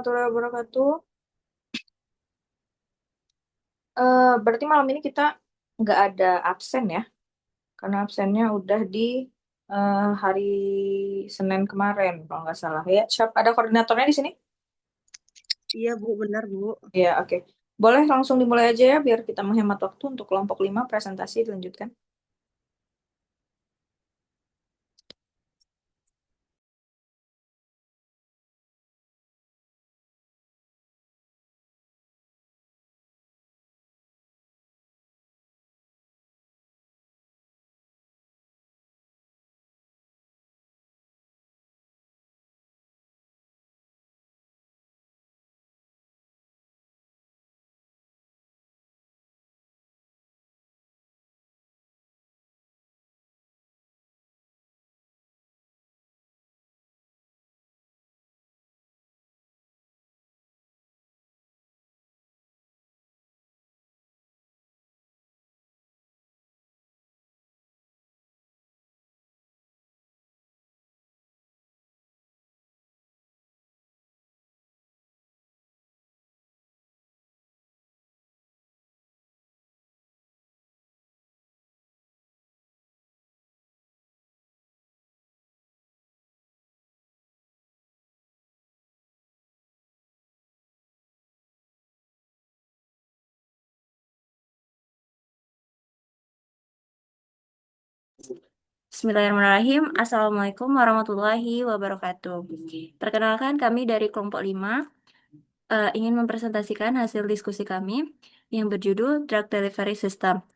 warahmatullahi wabarakatuh. Berarti malam ini kita nggak ada absen ya, karena absennya udah di hari Senin kemarin, kalau nggak salah ya. Siap, ada koordinatornya di sini? Iya Bu, benar Bu. Ya, oke. Boleh langsung dimulai aja ya, biar kita menghemat waktu untuk kelompok 5 presentasi dilanjutkan. Bismillahirrahmanirrahim. Assalamualaikum warahmatullahi wabarakatuh. Perkenalkan kami dari kelompok 5 ingin mempresentasikan hasil diskusi kami yang berjudul Drug Delivery System.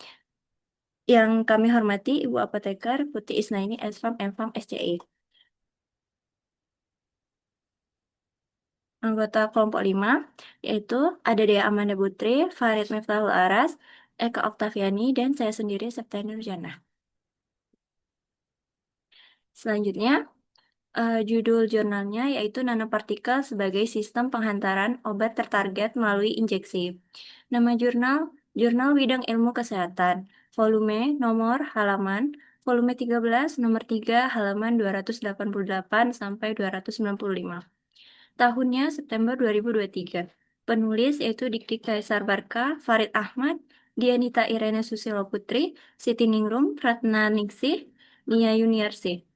Yang kami hormati Ibu Apoteker Putih Isnaini SFAM MFAM SCI. Anggota kelompok 5 yaitu ada Dea Amanda Putri, Farid Miftahul Aras, Eka Oktaviani, dan saya sendiri Septiani Nurjana. Selanjutnya, judul jurnalnya yaitu nanopartikel sebagai sistem penghantaran obat tertarget melalui injeksi. Nama jurnal, Jurnal Bidang Ilmu Kesehatan, volume, nomor, halaman, volume 13, nomor 3, halaman 288 sampai 295. Tahunnya September 2023. Penulis yaitu Dikti Kaisar Barka, Farid Ahmad, Dianita Irene Susilo Putri, Siti Ningrum, Ratna Ningsih, Nia Yuniarsi.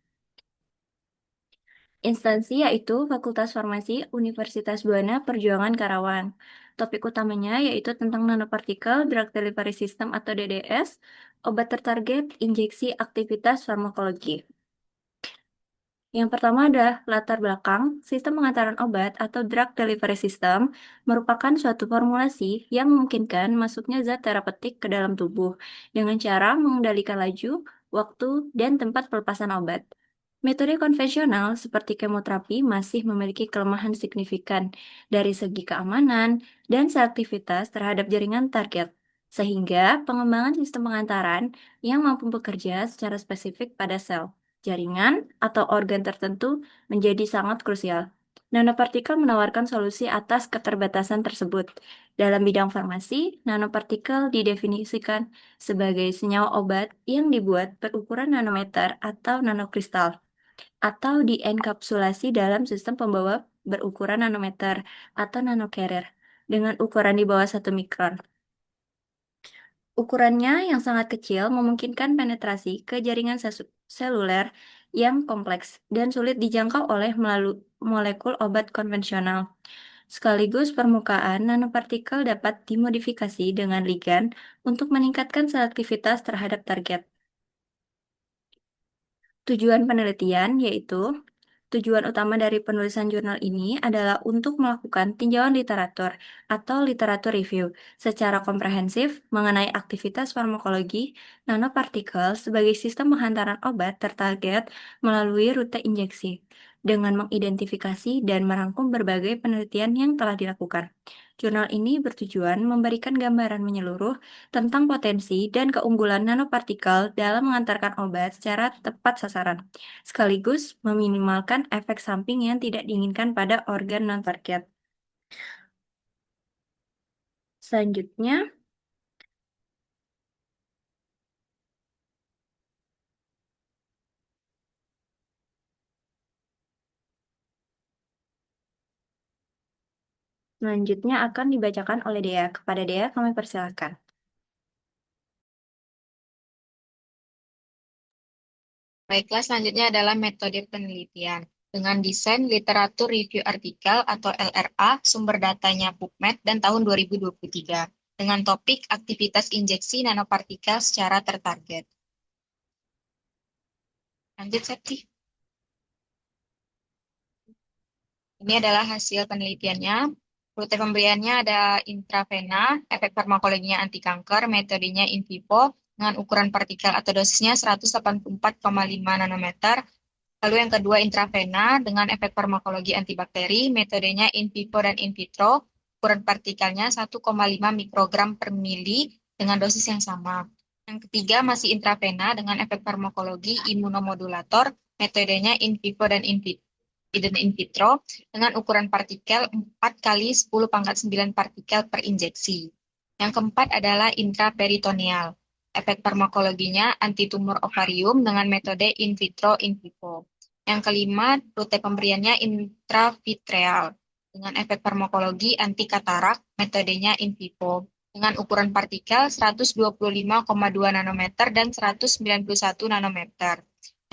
Instansi yaitu Fakultas Farmasi Universitas Buana Perjuangan Karawang. Topik utamanya yaitu tentang nanopartikel, drug delivery system atau DDS, obat tertarget, injeksi, aktivitas farmakologi. Yang pertama adalah latar belakang. Sistem pengantaran obat atau drug delivery system merupakan suatu formulasi yang memungkinkan masuknya zat terapeutik ke dalam tubuh dengan cara mengendalikan laju, waktu, dan tempat pelepasan obat. Metode konvensional seperti kemoterapi masih memiliki kelemahan signifikan dari segi keamanan dan selektivitas terhadap jaringan target, sehingga pengembangan sistem pengantaran yang mampu bekerja secara spesifik pada sel, jaringan, atau organ tertentu menjadi sangat krusial. Nanopartikel menawarkan solusi atas keterbatasan tersebut. Dalam bidang farmasi, nanopartikel didefinisikan sebagai senyawa obat yang dibuat berukuran nanometer atau nanokristal atau dienkapsulasi dalam sistem pembawa berukuran nanometer atau nanocarrier dengan ukuran di bawah 1 mikron. Ukurannya yang sangat kecil memungkinkan penetrasi ke jaringan seluler yang kompleks dan sulit dijangkau oleh melalui molekul obat konvensional. Sekaligus permukaan nanopartikel dapat dimodifikasi dengan ligan untuk meningkatkan selektivitas terhadap target. Tujuan penelitian yaitu tujuan utama dari penulisan jurnal ini adalah untuk melakukan tinjauan literatur atau literatur review secara komprehensif mengenai aktivitas farmakologi nanopartikel sebagai sistem penghantaran obat tertarget melalui rute injeksi dengan mengidentifikasi dan merangkum berbagai penelitian yang telah dilakukan. Jurnal ini bertujuan memberikan gambaran menyeluruh tentang potensi dan keunggulan nanopartikel dalam mengantarkan obat secara tepat sasaran, sekaligus meminimalkan efek samping yang tidak diinginkan pada organ non-target. Selanjutnya, Selanjutnya akan dibacakan oleh Dea. Kepada Dea, kami persilakan. Baiklah, selanjutnya adalah metode penelitian. Dengan desain literatur review artikel atau LRA, sumber datanya PubMed dan tahun 2023. Dengan topik aktivitas injeksi nanopartikel secara tertarget. Lanjut, Septi. Ini adalah hasil penelitiannya. Rute pemberiannya ada intravena, efek farmakologinya anti kanker, metodenya in vivo, dengan ukuran partikel atau dosisnya 184,5 nanometer. Lalu yang kedua intravena dengan efek farmakologi antibakteri, metodenya in vivo dan in vitro, ukuran partikelnya 1,5 mikrogram per mili dengan dosis yang sama. Yang ketiga masih intravena dengan efek farmakologi imunomodulator, metodenya in vivo dan in vitro dengan ukuran partikel 4 kali 10 pangkat 9 partikel per injeksi. Yang keempat adalah intraperitoneal. Efek farmakologinya antitumor ovarium dengan metode in vitro in vivo. Yang kelima, rute pemberiannya intravitreal dengan efek farmakologi anti katarak, metodenya in vivo dengan ukuran partikel 125,2 nanometer dan 191 nanometer.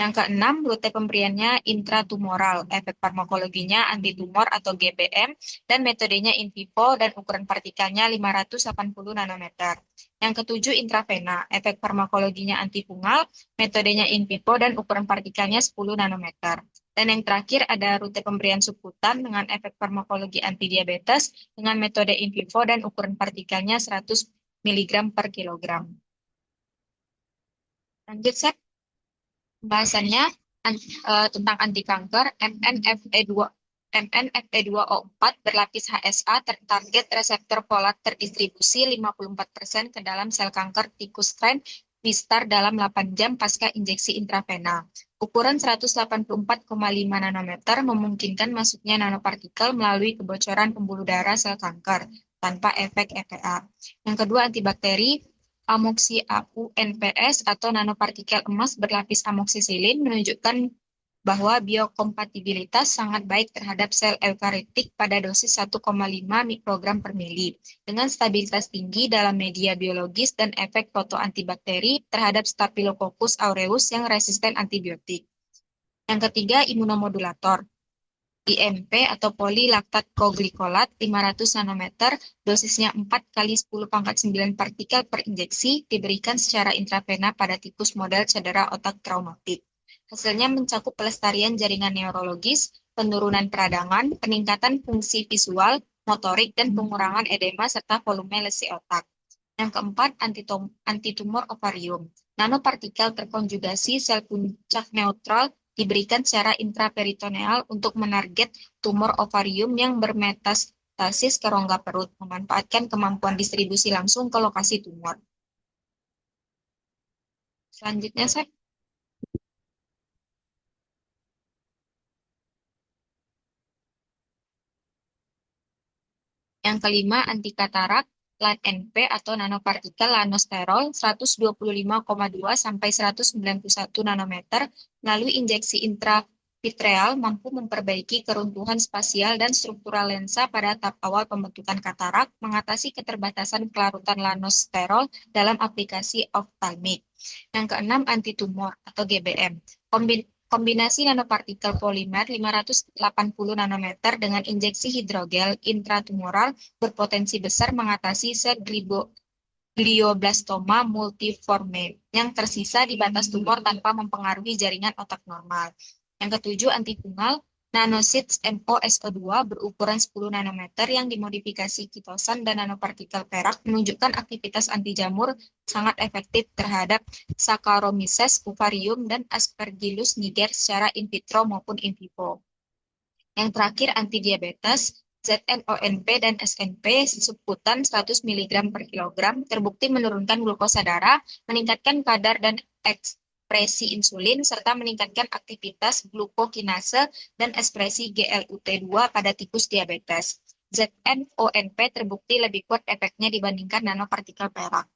Yang keenam, rute pemberiannya intratumoral, efek farmakologinya antitumor atau GBM, dan metodenya in vivo dan ukuran partikelnya 580 nanometer. Yang ketujuh, intravena, efek farmakologinya antifungal, metodenya in vivo dan ukuran partikelnya 10 nanometer. Dan yang terakhir ada rute pemberian subkutan dengan efek farmakologi antidiabetes dengan metode in vivo dan ukuran partikelnya 100 mg per kilogram. Lanjut, Seth. Pembahasannya tentang anti kanker MNFE2O4 berlapis HSA tertarget reseptor folat terdistribusi 54% ke dalam sel kanker tikus strain Wistar dalam 8 jam pasca injeksi intravena. Ukuran 184,5 nanometer memungkinkan masuknya nanopartikel melalui kebocoran pembuluh darah sel kanker tanpa efek EPA. Yang kedua, antibakteri amoksi-AU-NPS atau nanopartikel emas berlapis amoksisilin menunjukkan bahwa biokompatibilitas sangat baik terhadap sel eukaritik pada dosis 1,5 mikrogram per mili dengan stabilitas tinggi dalam media biologis dan efek fotoantibakteri terhadap Staphylococcus aureus yang resisten antibiotik. Yang ketiga, imunomodulator. IMP atau polilaktat proglikolat 500 nanometer, dosisnya 4 kali 10 pangkat 9 partikel per injeksi, diberikan secara intravena pada tikus model cedera otak traumatik. Hasilnya mencakup pelestarian jaringan neurologis, penurunan peradangan, peningkatan fungsi visual, motorik, dan pengurangan edema serta volume lesi otak. Yang keempat, antitumor ovarium. Nanopartikel terkonjugasi sel puncak neutral diberikan secara intraperitoneal untuk menarget tumor ovarium yang bermetastasis ke rongga perut, memanfaatkan kemampuan distribusi langsung ke lokasi tumor. Selanjutnya, saya. Yang kelima, anti katarak LAN-NP atau nanopartikel lanosterol 125,2 sampai 191 nanometer melalui injeksi intravitreal mampu memperbaiki keruntuhan spasial dan struktural lensa pada tahap awal pembentukan katarak, mengatasi keterbatasan kelarutan lanosterol dalam aplikasi ophthalmik. Yang keenam, antitumor atau GBM. Kombinasi nanopartikel polimer 580 nanometer dengan injeksi hidrogel intratumoral berpotensi besar mengatasi sel glioblastoma multiforme yang tersisa di batas tumor tanpa mempengaruhi jaringan otak normal. Yang ketujuh, antifungal nanosits MOSO2 berukuran 10 nanometer yang dimodifikasi kitosan dan nanopartikel perak menunjukkan aktivitas anti jamur sangat efektif terhadap Saccharomyces ovarium dan Aspergillus niger secara in vitro maupun in vivo. Yang terakhir, antidiabetes ZNONP dan SNP subkutan 100 mg per kilogram terbukti menurunkan glukosa darah, meningkatkan kadar dan ekspresi insulin, serta meningkatkan aktivitas glukokinase dan ekspresi GLUT2 pada tikus diabetes. ZNONP terbukti lebih kuat efeknya dibandingkan nanopartikel perak.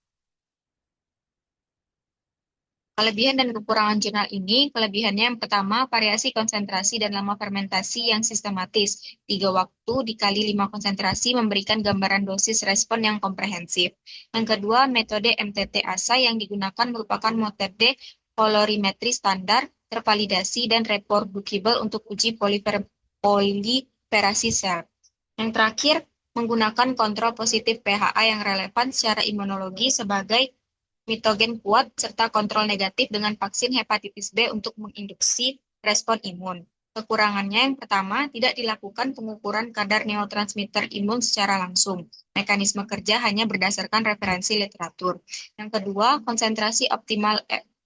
Kelebihan dan kekurangan jurnal ini, kelebihannya yang pertama, variasi konsentrasi dan lama fermentasi yang sistematis. 3 waktu dikali 5 konsentrasi memberikan gambaran dosis respon yang komprehensif. Yang kedua, metode MTT-ASA yang digunakan merupakan metode kolorimetri standar, tervalidasi, dan reproducible untuk uji proliferasi sel. Yang terakhir, menggunakan kontrol positif pHa yang relevan secara imunologi sebagai mitogen kuat, serta kontrol negatif dengan vaksin hepatitis B untuk menginduksi respon imun. Kekurangannya yang pertama, tidak dilakukan pengukuran kadar neurotransmitter imun secara langsung. Mekanisme kerja hanya berdasarkan referensi literatur. Yang kedua, konsentrasi optimal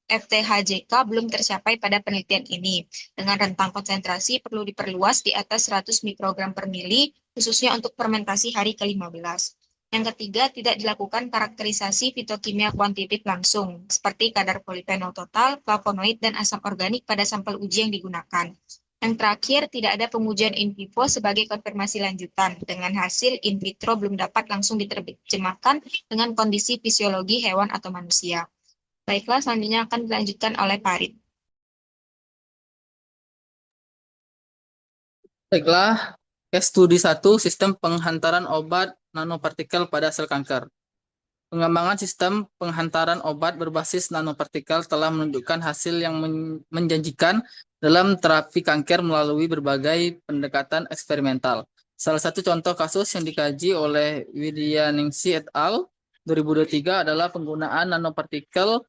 FTHJK belum tercapai pada penelitian ini. Dengan rentang konsentrasi perlu diperluas di atas 100 mikrogram per mili, khususnya untuk fermentasi hari ke-15. Yang ketiga, tidak dilakukan karakterisasi fitokimia kuantitatif langsung, seperti kadar polifenol total, flavonoid, dan asam organik pada sampel uji yang digunakan. Yang terakhir, tidak ada pengujian in vivo sebagai konfirmasi lanjutan, dengan hasil in vitro belum dapat langsung diterjemahkan dengan kondisi fisiologi hewan atau manusia. Baiklah, selanjutnya akan dilanjutkan oleh Farid. Baiklah, case studi 1, sistem penghantaran obat nanopartikel pada sel kanker. Pengembangan sistem penghantaran obat berbasis nanopartikel telah menunjukkan hasil yang menjanjikan dalam terapi kanker melalui berbagai pendekatan eksperimental. Salah satu contoh kasus yang dikaji oleh Widyaningsi et al. 2023 adalah penggunaan nanopartikel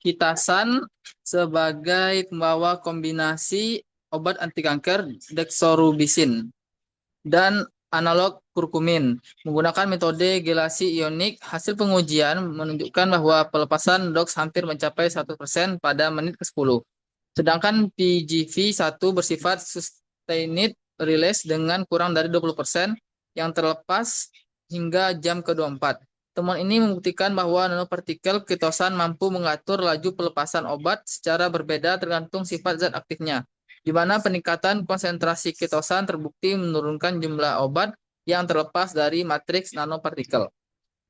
kitasan sebagai pembawa kombinasi obat anti kanker dexorubicin dan analog kurkumin menggunakan metode gelasi ionik. Hasil pengujian menunjukkan bahwa pelepasan dox hampir mencapai 1% pada menit ke-10. Sedangkan PGV1 bersifat sustained release dengan kurang dari 20% yang terlepas hingga jam ke-24. Temuan ini membuktikan bahwa nanopartikel kitosan mampu mengatur laju pelepasan obat secara berbeda tergantung sifat zat aktifnya, di mana peningkatan konsentrasi kitosan terbukti menurunkan jumlah obat yang terlepas dari matriks nanopartikel.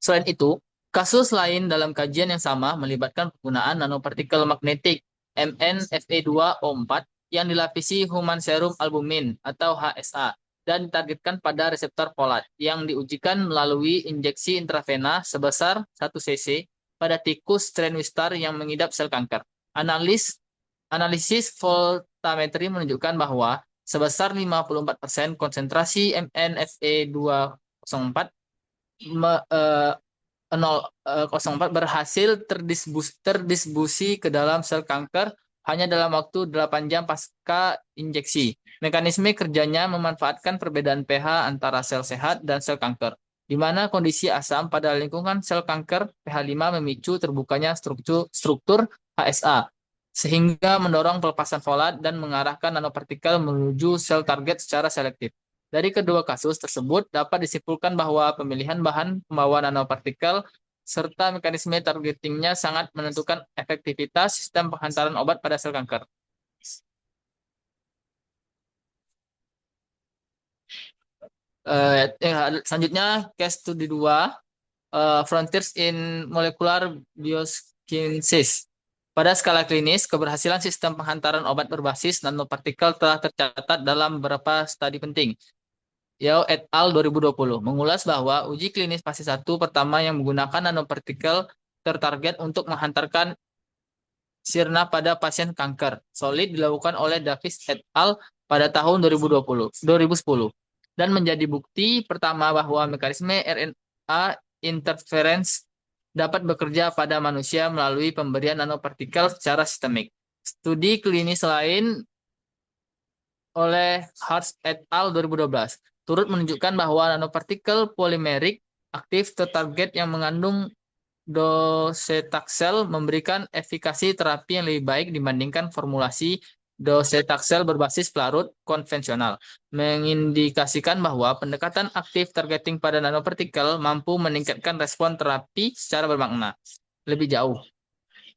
Selain itu, kasus lain dalam kajian yang sama melibatkan penggunaan nanopartikel magnetik MnFe2O4 yang dilapisi human serum albumin atau HSA dan ditargetkan pada reseptor folat yang diujikan melalui injeksi intravena sebesar 1 cc pada tikus Strenwistar yang mengidap sel kanker. Analisis voltametri menunjukkan bahwa sebesar 54% konsentrasi MnFe204 004 berhasil terdisbusi ke dalam sel kanker hanya dalam waktu 8 jam pasca injeksi. Mekanisme kerjanya memanfaatkan perbedaan pH antara sel sehat dan sel kanker, di mana kondisi asam pada lingkungan sel kanker pH 5 memicu terbukanya struktur HSA, sehingga mendorong pelepasan folat dan mengarahkan nanopartikel menuju sel target secara selektif. Dari kedua kasus tersebut dapat disimpulkan bahwa pemilihan bahan pembawa nanopartikel serta mekanisme targetingnya sangat menentukan efektivitas sistem penghantaran obat pada sel kanker. Selanjutnya, case studi 2, Frontiers in Molecular Biosciences. Pada skala klinis, keberhasilan sistem penghantaran obat berbasis nanopartikel telah tercatat dalam beberapa studi penting. Yao et al. 2020 mengulas bahwa uji klinis fase 1 pertama yang menggunakan nanopartikel tertarget untuk menghantarkan sirna pada pasien kanker solid dilakukan oleh Davis et al. Pada tahun 2010 dan menjadi bukti pertama bahwa mekanisme RNA interference dapat bekerja pada manusia melalui pemberian nanopartikel secara sistemik. Studi klinis lain oleh Hartz et al. 2012 turut menunjukkan bahwa nanopartikel polimerik aktif tertarget yang mengandung docetaxel memberikan efikasi terapi yang lebih baik dibandingkan formulasi docetaxel berbasis pelarut konvensional, mengindikasikan bahwa pendekatan aktif targeting pada nanopartikel mampu meningkatkan respon terapi secara bermakna. Lebih jauh,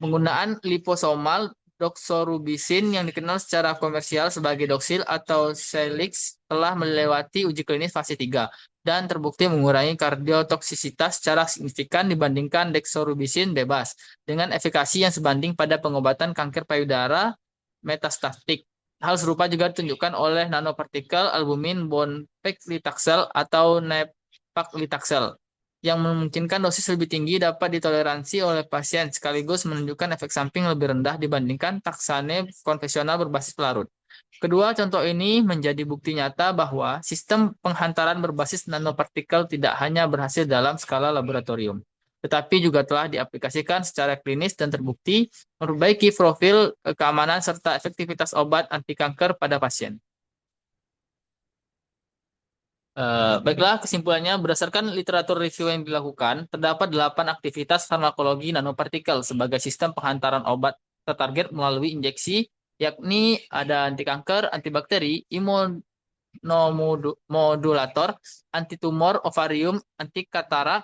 penggunaan liposomal doxorubicin yang dikenal secara komersial sebagai Doxil atau Celix telah melewati uji klinis fase 3 dan terbukti mengurangi kardiotoksisitas secara signifikan dibandingkan dexorubicin bebas dengan efikasi yang sebanding pada pengobatan kanker payudara metastatik. Hal serupa juga ditunjukkan oleh nanopartikel albumin bonpaclitaxel atau nab-paclitaxel yang memungkinkan dosis lebih tinggi dapat ditoleransi oleh pasien sekaligus menunjukkan efek samping lebih rendah dibandingkan taksane konvensional berbasis pelarut. Kedua contoh ini menjadi bukti nyata bahwa sistem penghantaran berbasis nanopartikel tidak hanya berhasil dalam skala laboratorium, tetapi juga telah diaplikasikan secara klinis dan terbukti memperbaiki profil keamanan serta efektivitas obat anti kanker pada pasien. Baiklah, kesimpulannya, berdasarkan literatur review yang dilakukan, terdapat 8 aktivitas farmakologi nanopartikel sebagai sistem penghantaran obat tertarget melalui injeksi, yakni ada anti kanker, antibakteri, imunomodulator, antitumor ovarium, anti katarak,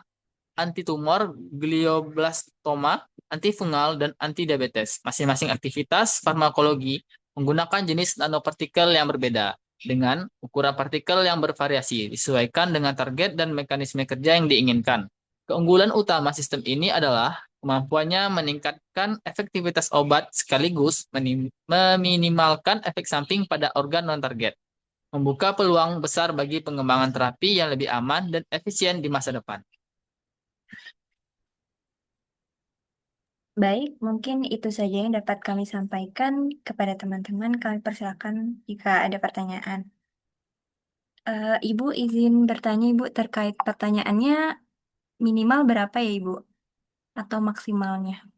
antitumor glioblastoma, antifungal, dan antidiabetes. Masing-masing aktivitas farmakologi menggunakan jenis nanopartikel yang berbeda dengan ukuran partikel yang bervariasi, disesuaikan dengan target dan mekanisme kerja yang diinginkan. Keunggulan utama sistem ini adalah kemampuannya meningkatkan efektivitas obat sekaligus meminimalkan efek samping pada organ non-target, membuka peluang besar bagi pengembangan terapi yang lebih aman dan efisien di masa depan. Baik, mungkin itu saja yang dapat kami sampaikan kepada teman-teman. Kami persilakan jika ada pertanyaan. Ibu izin bertanya, Ibu, terkait pertanyaannya minimal berapa ya, Ibu? Atau maksimalnya?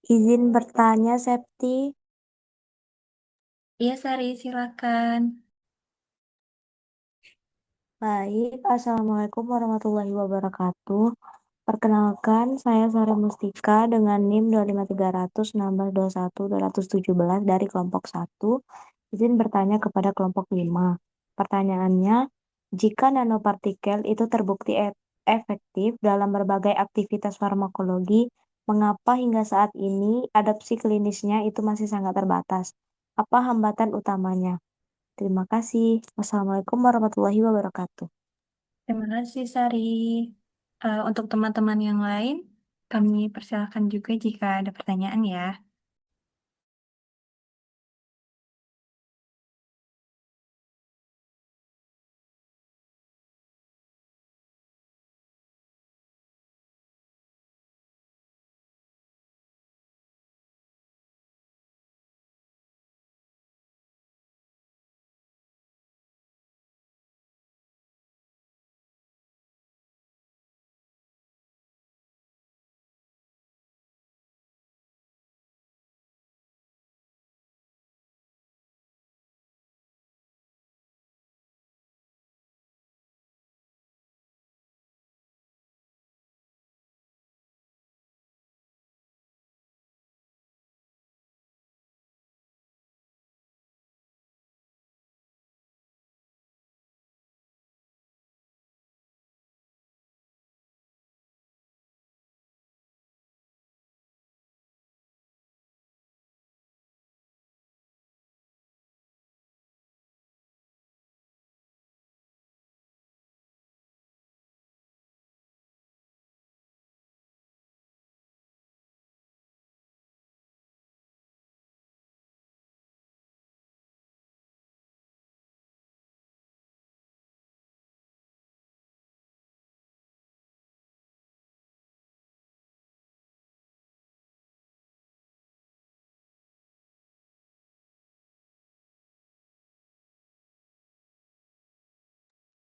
Izin bertanya, Septi. Iya, Sari, silakan. Baik, Assalamualaikum warahmatullahi wabarakatuh. Perkenalkan, saya Sari Mustika dengan NIM 25300 dari kelompok 1. Izin bertanya kepada kelompok 5. Pertanyaannya, jika nanopartikel itu terbukti efektif dalam berbagai aktivitas farmakologi, mengapa hingga saat ini adopsi klinisnya itu masih sangat terbatas? Apa hambatan utamanya? Terima kasih. Wassalamualaikum warahmatullahi wabarakatuh. Terima kasih, Sari. Untuk teman-teman yang lain, kami persilakan juga jika ada pertanyaan ya.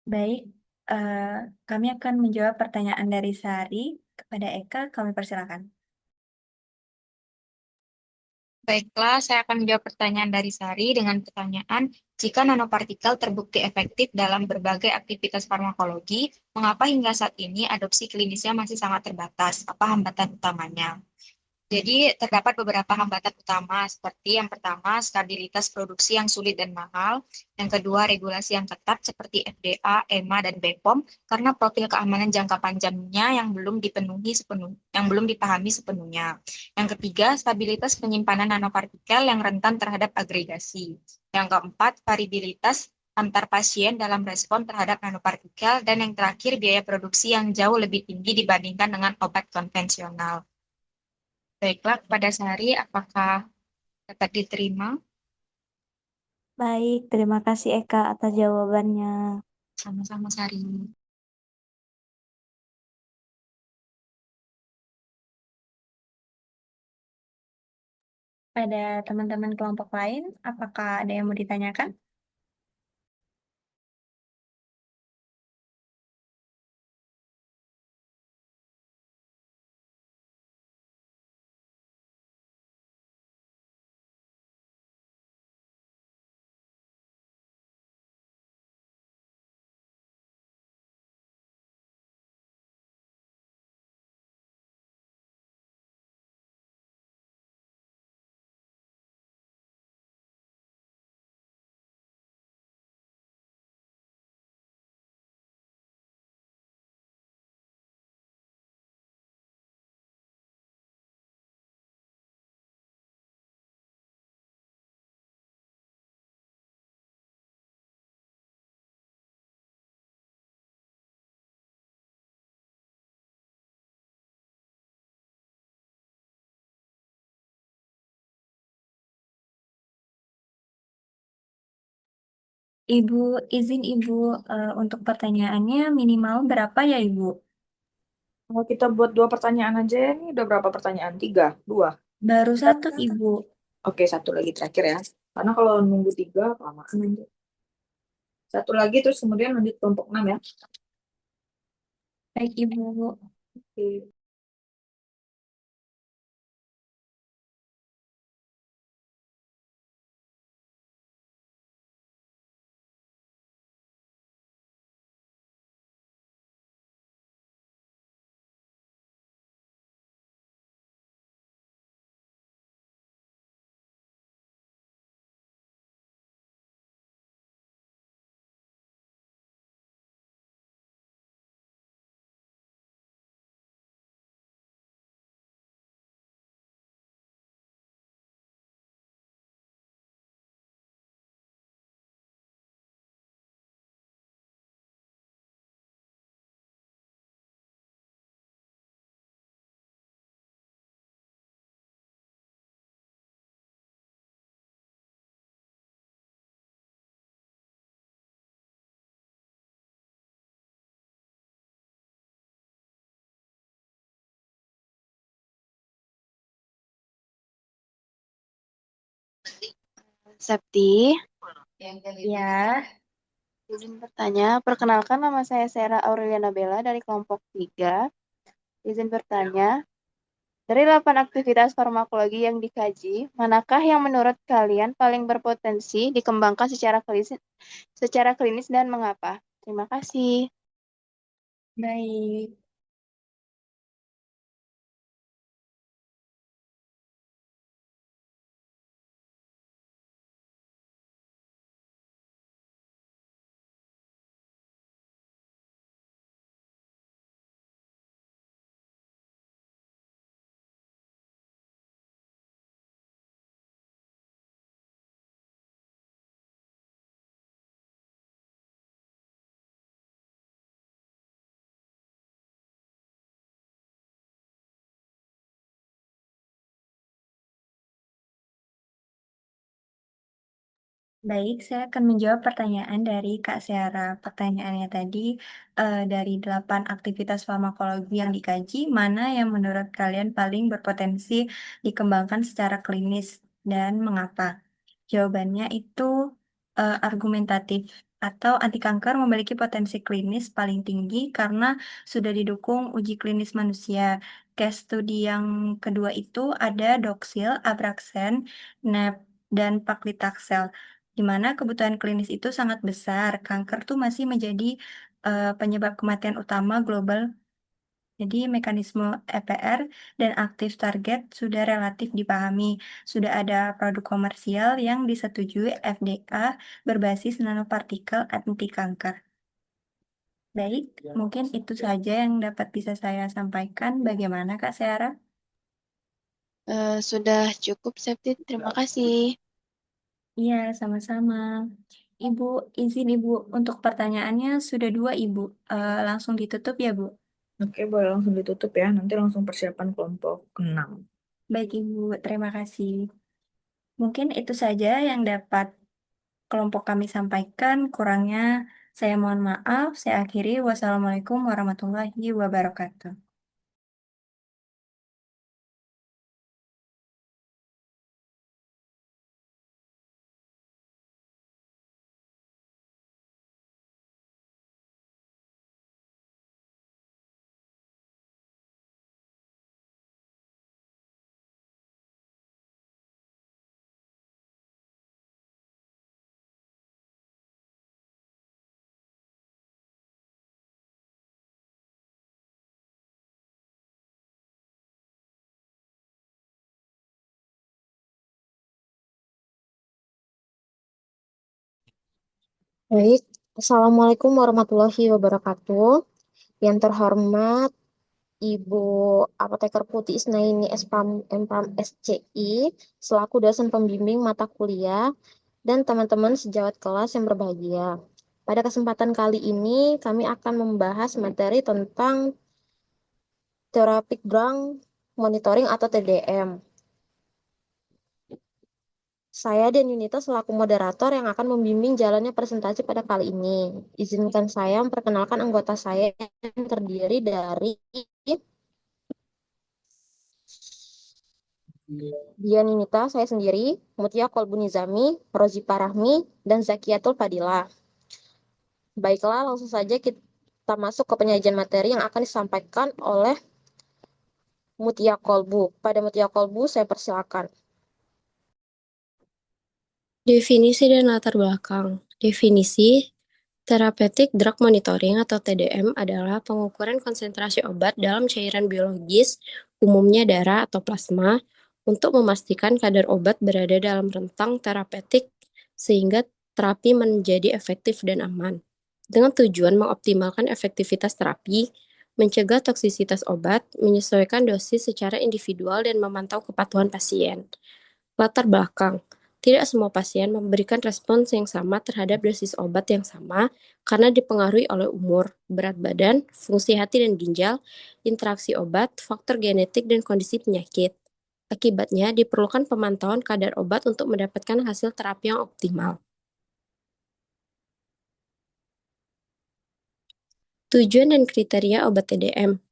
Baik, eh, kami akan menjawab pertanyaan dari Sari kepada Eka. Kami persilakan. Baiklah, saya akan menjawab pertanyaan dari Sari dengan pertanyaan, jika nanopartikel terbukti efektif dalam berbagai aktivitas farmakologi, mengapa hingga saat ini adopsi klinisnya masih sangat terbatas? Apa hambatan utamanya? Jadi terdapat beberapa hambatan utama seperti yang pertama stabilitas produksi yang sulit dan mahal, yang kedua regulasi yang ketat seperti FDA, EMA dan BPOM karena profil keamanan jangka panjangnya yang belum dipahami sepenuhnya. Yang ketiga stabilitas penyimpanan nanopartikel yang rentan terhadap agregasi. Yang keempat variabilitas antar pasien dalam respon terhadap nanopartikel dan yang terakhir biaya produksi yang jauh lebih tinggi dibandingkan dengan obat konvensional. Baiklah, kepada Sari, apakah dapat diterima? Baik, terima kasih Eka atas jawabannya. Sama-sama, Sari. Pada teman-teman kelompok lain, apakah ada yang mau ditanyakan? Ibu, izin Ibu untuk pertanyaannya minimal berapa ya Ibu? Kalau kita buat 2 pertanyaan aja ya, ini udah berapa pertanyaan? 3, 2. Baru satu Ibu. Oke, satu lagi terakhir ya. Karena kalau nunggu 3, kelamaan nanti. Satu lagi, terus kemudian lanjut kelompok 6 ya. Baik Ibu. Oke. Septi, Ya, izin bertanya. Perkenalkan nama saya Sarah Aureliana Bella dari kelompok 3. Izin bertanya, dari 8 aktivitas farmakologi yang dikaji, manakah yang menurut kalian paling berpotensi dikembangkan secara klinis dan mengapa? Terima kasih. baik. Baik, saya akan menjawab pertanyaan dari Kak Seara. Pertanyaannya tadi, dari 8 aktivitas farmakologi yang dikaji, mana yang menurut kalian paling berpotensi dikembangkan secara klinis dan mengapa? Jawabannya itu argumentatif. atau anti kanker memiliki potensi klinis paling tinggi karena sudah didukung uji klinis manusia. Case studi yang kedua itu ada Doxil, Abraxane, NEP, dan Paclitaxel, di mana kebutuhan klinis itu sangat besar. Kanker tuh masih menjadi penyebab kematian utama global. Jadi mekanisme EPR dan aktif target sudah relatif dipahami. Sudah ada produk komersial yang disetujui FDA berbasis nanopartikel anti kanker. Baik, mungkin itu saja yang dapat bisa saya sampaikan. Bagaimana Kak Seara? Sudah cukup, Septi. Terima kasih. Iya, sama-sama. Ibu, izin Ibu untuk pertanyaannya sudah 2 Ibu. Langsung ditutup ya Bu. Oke, boleh langsung ditutup ya. Nanti langsung persiapan kelompok 6. Baik Ibu, terima kasih. Mungkin itu saja yang dapat kelompok kami sampaikan. Kurangnya saya mohon maaf. Saya akhiri. Wassalamualaikum warahmatullahi wabarakatuh. Baik, Assalamualaikum warahmatullahi wabarakatuh. Yang terhormat Ibu Apoteker Putih Isnaini SPAM MPAM SCI selaku dosen pembimbing mata kuliah dan teman-teman sejawat kelas yang berbahagia. Pada kesempatan kali ini kami akan membahas materi tentang Therapeutic Drug Monitoring atau TDM. Saya dan Yunita selaku moderator yang akan membimbing jalannya presentasi pada kali ini. Izinkan saya memperkenalkan anggota saya yang terdiri dari Dian Yunita, saya sendiri, Mutia Kolbunizami, Rozi Parahmi, dan Zakiatul Fadila. Baiklah, langsung saja kita masuk ke penyajian materi yang akan disampaikan oleh Mutia Kolbu. Pada Mutia Kolbu, saya persilakan. Definisi dan latar belakang. Definisi Therapeutic Drug Monitoring atau TDM adalah pengukuran konsentrasi obat dalam cairan biologis, umumnya darah atau plasma, untuk memastikan kadar obat berada dalam rentang terapeutik sehingga terapi menjadi efektif dan aman. Dengan tujuan mengoptimalkan efektivitas terapi, mencegah toksisitas obat, menyesuaikan dosis secara individual dan memantau kepatuhan pasien. Latar belakang. Tidak semua pasien memberikan respons yang sama terhadap dosis obat yang sama karena dipengaruhi oleh umur, berat badan, fungsi hati dan ginjal, interaksi obat, faktor genetik, dan kondisi penyakit. Akibatnya, diperlukan pemantauan kadar obat untuk mendapatkan hasil terapi yang optimal. Tujuan dan kriteria obat TDM.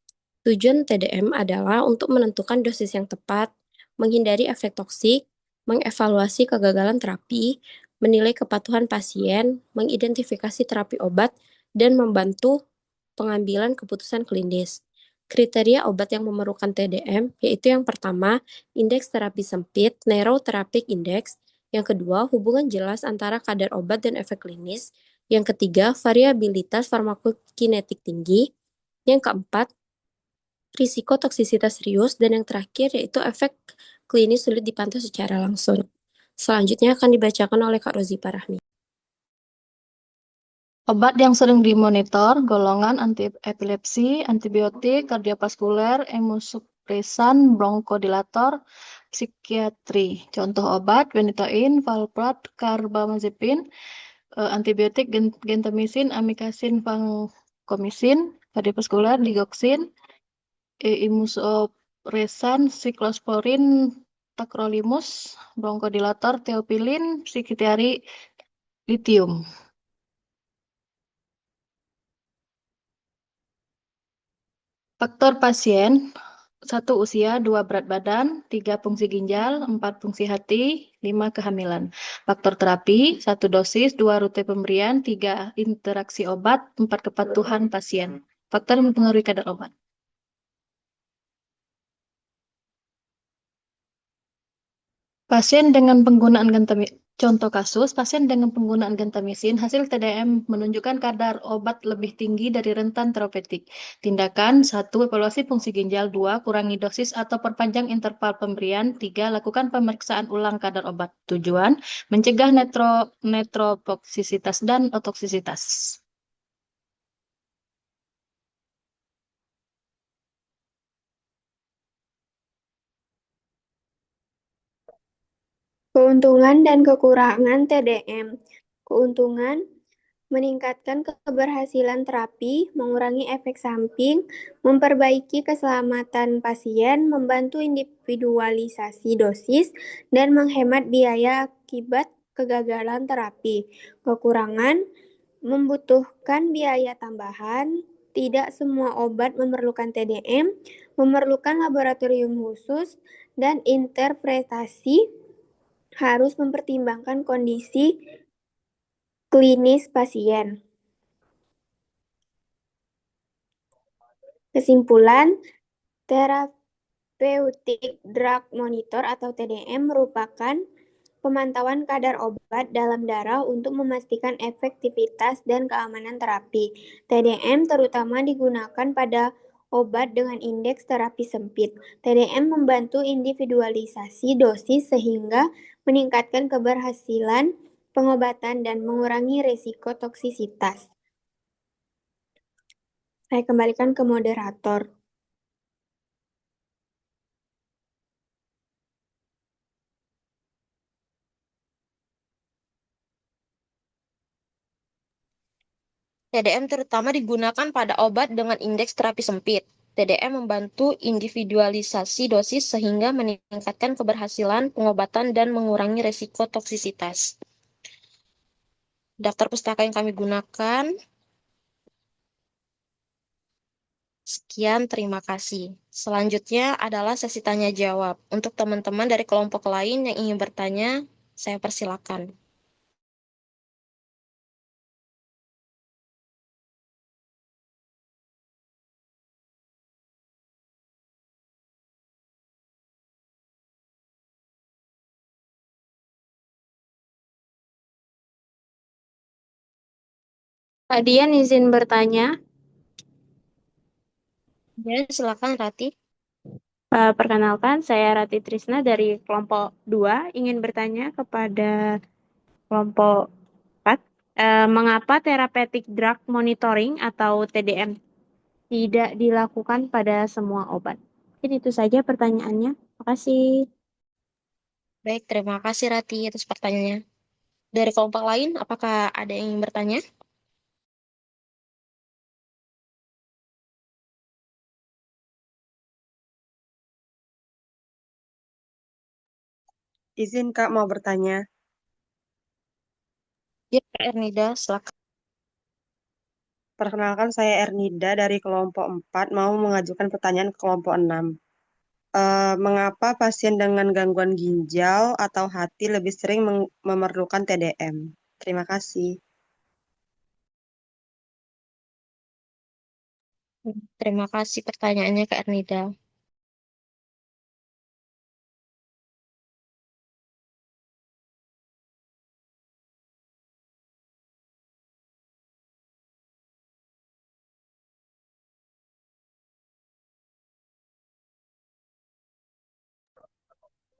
Tujuan TDM adalah untuk menentukan dosis yang tepat, menghindari efek toksik, mengevaluasi kegagalan terapi, menilai kepatuhan pasien, mengidentifikasi terapi obat, dan membantu pengambilan keputusan klinis. Kriteria obat yang memerlukan TDM yaitu yang pertama, indeks terapi sempit, narrow therapeutic index, yang kedua, hubungan jelas antara kadar obat dan efek klinis, yang ketiga, variabilitas farmakokinetik tinggi, yang keempat, risiko toksisitas serius, dan yang terakhir yaitu efek klinis sulit dipantau secara langsung. Selanjutnya akan dibacakan oleh Kak Rozi Parahmi. Obat yang sering dimonitor, golongan antiepilepsi, antibiotik, kardiovaskuler, imunosupresan, bronkodilator, psikiatri. Contoh obat, benitoin, valproat, carbamazepin, antibiotik, gentamicin, amikacin, vancomycin, kardiovaskuler, digoxin, imunosupresan, siklosporin, tacrolimus, bronkodilator, teopilin, psikiatri, litium. Faktor pasien, 1 usia, 2 berat badan, 3 fungsi ginjal, 4 fungsi hati, 5 kehamilan. Faktor terapi, 1 dosis, 2 rute pemberian, 3 interaksi obat, 4 kepatuhan pasien. Faktor yang mempengaruhi kadar obat. Pasien dengan penggunaan contoh kasus, pasien dengan penggunaan gentamisin, hasil TDM menunjukkan kadar obat lebih tinggi dari rentan terapeutik. Tindakan 1. Evaluasi fungsi ginjal. 2. Kurangi dosis atau perpanjang interval pemberian. 3. Lakukan pemeriksaan ulang kadar obat. Tujuan, mencegah netrotoksisitas dan otoksisitas. Keuntungan dan kekurangan TDM. Keuntungan meningkatkan keberhasilan terapi, mengurangi efek samping, memperbaiki keselamatan pasien, membantu individualisasi dosis, dan menghemat biaya akibat kegagalan terapi. Kekurangan membutuhkan biaya tambahan, tidak semua obat memerlukan TDM, memerlukan laboratorium khusus, dan interpretasi harus mempertimbangkan kondisi klinis pasien. Kesimpulan, Therapeutic Drug Monitor atau TDM merupakan pemantauan kadar obat dalam darah untuk memastikan efektivitas dan keamanan terapi. TDM terutama digunakan pada obat dengan indeks terapi sempit. TDM membantu individualisasi dosis sehingga meningkatkan keberhasilan pengobatan dan mengurangi risiko toksisitas. Saya kembalikan ke moderator. TDM terutama digunakan pada obat dengan indeks terapi sempit. TDM membantu individualisasi dosis sehingga meningkatkan keberhasilan pengobatan dan mengurangi resiko toksisitas. Daftar pustaka yang kami gunakan. Sekian, terima kasih. Selanjutnya adalah sesi tanya jawab. Untuk teman-teman dari kelompok lain yang ingin bertanya, saya persilakan. Kak Dian izin bertanya. Ya, silakan Rati. Perkenalkan, saya Rati Trisna dari kelompok 2 ingin bertanya kepada kelompok 4. Mengapa therapeutic drug monitoring atau TDM tidak dilakukan pada semua obat? Mungkin itu saja pertanyaannya. Terima kasih. Baik, terima kasih Rati atas pertanyaannya. Dari kelompok lain, apakah ada yang ingin bertanya? Izin Kak mau bertanya. Ya, Kak Ernida, silakan. Perkenalkan saya Ernida dari kelompok 4 mau mengajukan pertanyaan ke kelompok 6. Mengapa pasien dengan gangguan ginjal atau hati lebih sering memerlukan TDM? Terima kasih. Terima kasih pertanyaannya Kak Ernida.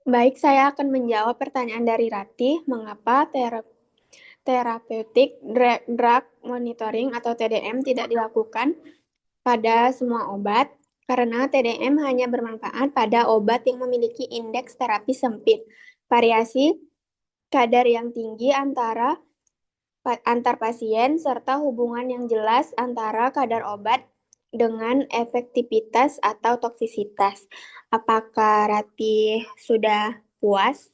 Baik, saya akan menjawab pertanyaan dari Rati. Mengapa therapeutic drug monitoring atau TDM tidak dilakukan pada semua obat? Karena TDM hanya bermanfaat pada obat yang memiliki indeks terapi sempit. Variasi kadar yang tinggi antar pasien serta hubungan yang jelas antara kadar obat dengan efektivitas atau toksisitas. Apakah Rati sudah puas?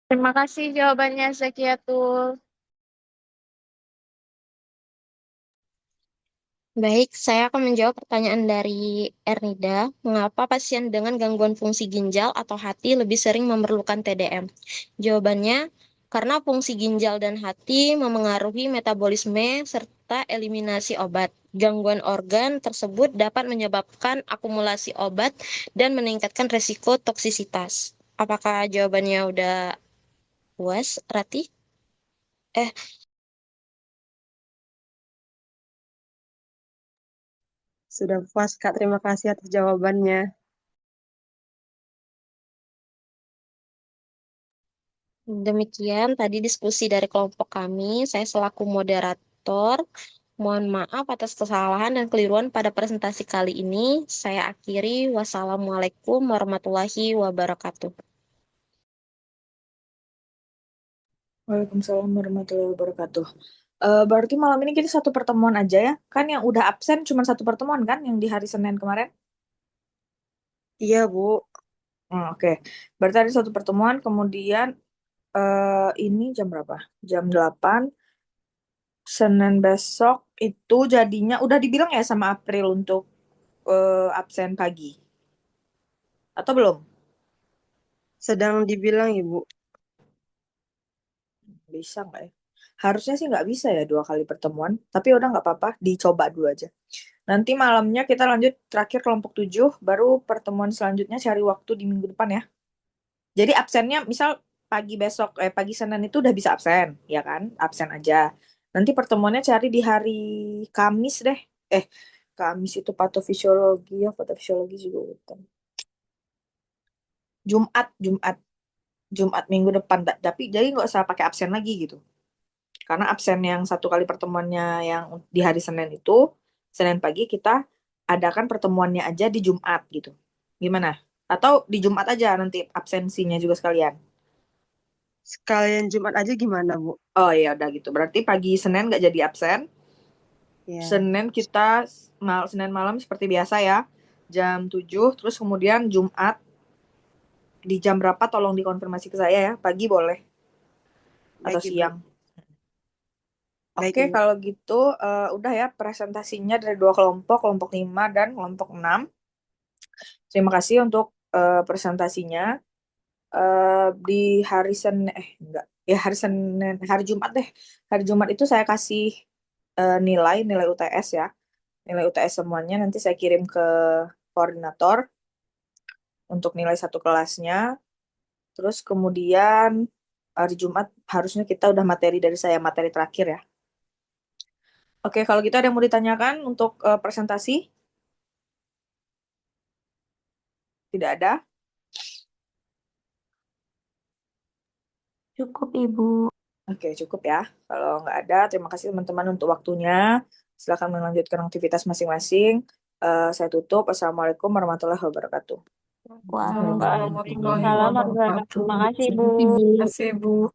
Terima kasih jawabannya Zakiatul. Baik, saya akan menjawab pertanyaan dari Ernida. Mengapa pasien dengan gangguan fungsi ginjal atau hati lebih sering memerlukan TDM? Jawabannya, karena fungsi ginjal dan hati memengaruhi metabolisme serta eliminasi obat. Gangguan organ tersebut dapat menyebabkan akumulasi obat dan meningkatkan resiko toksisitas. Apakah jawabannya udah puas, Rati? Eh, Sudah puas, Kak. Terima kasih atas jawabannya. Demikian tadi diskusi dari kelompok kami. Saya selaku moderator, mohon maaf atas kesalahan dan keliruan pada presentasi kali ini. Saya akhiri. Wassalamualaikum warahmatullahi wabarakatuh. Waalaikumsalam warahmatullahi wabarakatuh. Berarti malam ini kita satu pertemuan aja ya? Kan yang udah absen cuma satu pertemuan kan, yang di hari Senin kemarin? Iya, Bu. Oke. Berarti ada satu pertemuan, kemudian ini jam berapa? Jam 8, Senin besok itu jadinya, udah dibilang ya sama April untuk absen pagi? Atau belum? Sedang dibilang, Ibu. Bisa nggak ya? Harusnya sih nggak bisa ya 2 kali pertemuan, tapi udah nggak apa-apa, dicoba dulu aja. Nanti malamnya kita lanjut terakhir kelompok 7, baru pertemuan selanjutnya cari waktu di minggu depan ya. Jadi absennya misal pagi besok, pagi Senin itu udah bisa absen, ya kan? Absen aja. Nanti pertemuannya cari di hari Kamis deh. Kamis itu patofisiologi ya, patofisiologi juga bukan. Jumat, Jumat, Jumat minggu depan. Tapi jadi nggak usah pakai absen lagi gitu. Karena absen yang 1 kali pertemuannya yang di hari Senin itu, Senin pagi kita adakan pertemuannya aja di Jumat gitu. Gimana? Atau di Jumat aja nanti absensinya juga sekalian. Sekalian Jumat aja gimana, Bu? Oh iya udah gitu. Berarti pagi Senin nggak jadi absen. Ya. Senin kita Senin malam seperti biasa ya. Jam 7. Terus kemudian Jumat di jam berapa tolong dikonfirmasi ke saya ya. Pagi boleh. Atau Baik, Ibu. siang. Baik, Oke, Ibu. kalau gitu udah ya presentasinya dari 2 kelompok, kelompok 5 dan kelompok 6. Terima kasih untuk presentasinya. Di hari Senin, enggak, ya hari Senin, hari Jumat deh. Hari Jumat itu saya kasih nilai UTS ya. Nilai UTS semuanya nanti saya kirim ke koordinator untuk nilai satu kelasnya. Terus kemudian hari Jumat harusnya kita udah materi dari saya, materi terakhir ya. Oke, kalau gitu ada yang mau ditanyakan untuk presentasi? Tidak ada? Cukup, Ibu. Oke, cukup ya. Kalau nggak ada, terima kasih teman-teman untuk waktunya. Silakan melanjutkan aktivitas masing-masing. Saya tutup. Assalamualaikum warahmatullahi wabarakatuh. Waalaikumsalam Warahmatullahi warahmatullahi wabarakatuh. wabarakatuh. Terima kasih, Bu. Terima kasih, Bu.